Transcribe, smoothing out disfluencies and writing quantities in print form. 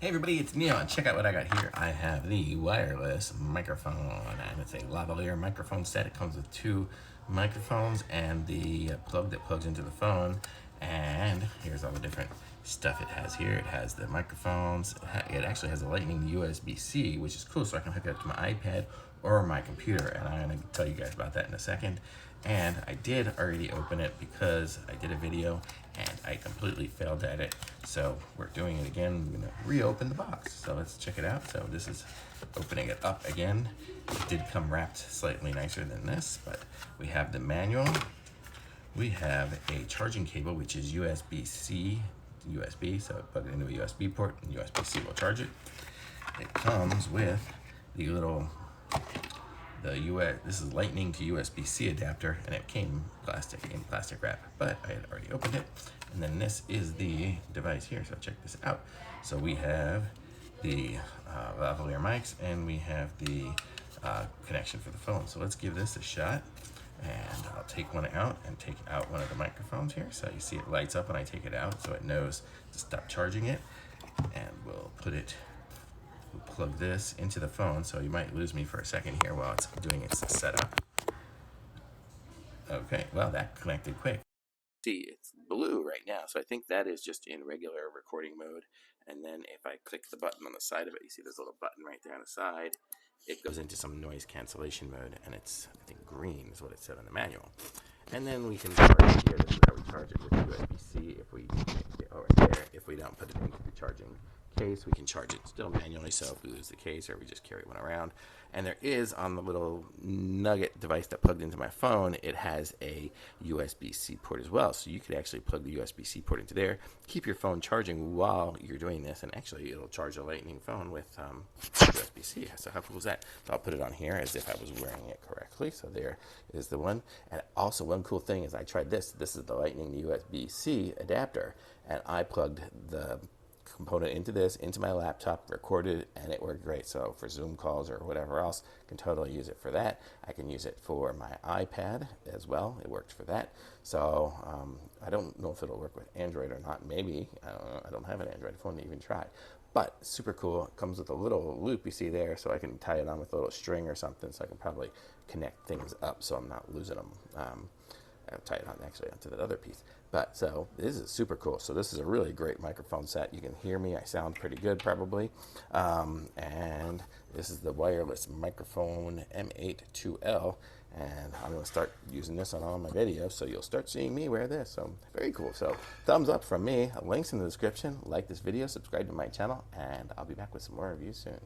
Hey everybody, it's Neon. Check out what I got here. I have the wireless microphone, and it's a lavalier microphone set. It comes with two microphones and the plug that plugs into the phone. And here's all the different stuff it has here. It has the microphones. It actually has a lightning USB-C, which is cool, so I can hook it up to my iPad or my computer. And I'm going to tell you guys about that in a second. And I did already open it because I did a video and I completely failed at it. So we're doing it again. I'm gonna reopen the box. So let's check it out. So this is opening it up again. It did come wrapped slightly nicer than this, but we have the manual. We have a charging cable, which is USB-C to USB, so plug it into a USB port and USB-C will charge it. It comes with the little this is lightning to USB-C adapter, and it came in plastic wrap, but I had already opened it. And then this is the device here, so check this out. So we have the lavalier mics, and we have the connection for the phone. So let's give this a shot, and I'll take one out and take out one of the microphones here. So you see it lights up when I take it out, so it knows to stop charging it. And we'll plug this into the phone, so you might lose me for a second here while it's doing its setup. Okay, well, that connected quick. See, it's blue right now, so I think that is just in regular recording mode. And then if I click the button on the side of it, you see there's a little button right there on the side, it goes into some noise cancellation mode, and it's, I think, green is what it said on the manual. And then we can charge it here. This is how we charge it with USB-C. If we, right there, if we don't put it into the charging case, we can charge it still manually, so if we lose the case or we just carry one around. And there is, on the little nugget device that plugged into my phone, it has a USB-C port as well, so you could actually plug the USB-C port into there, keep your phone charging while you're doing this, and actually it'll charge a lightning phone with USB-C. So how cool is that? So I'll put it on here as if I was wearing it correctly. So there is the one. And also one cool thing is I tried this. This is the lightning USB-C adapter, and I plugged the component into this, into my laptop, recorded, and it worked great. So for Zoom calls or whatever else, I can totally use it for that. I can use it for my iPad as well. It worked for that. So I don't know if it'll work with Android or not. Maybe. I don't know. I don't have an Android phone to even try. But super cool. It comes with a little loop you see there, so I can tie it on with a little string or something, so I can probably connect things up so I'm not losing them. I'll tie it on actually onto the other piece. But so this is super cool. So this is a really great microphone set. You can hear me. I sound pretty good probably. And this is the wireless microphone M8-2L. And I'm going to start using this on all my videos, so you'll start seeing me wear this. So very cool. So thumbs up from me. Links in the description. Like this video, subscribe to my channel, and I'll be back with some more reviews soon.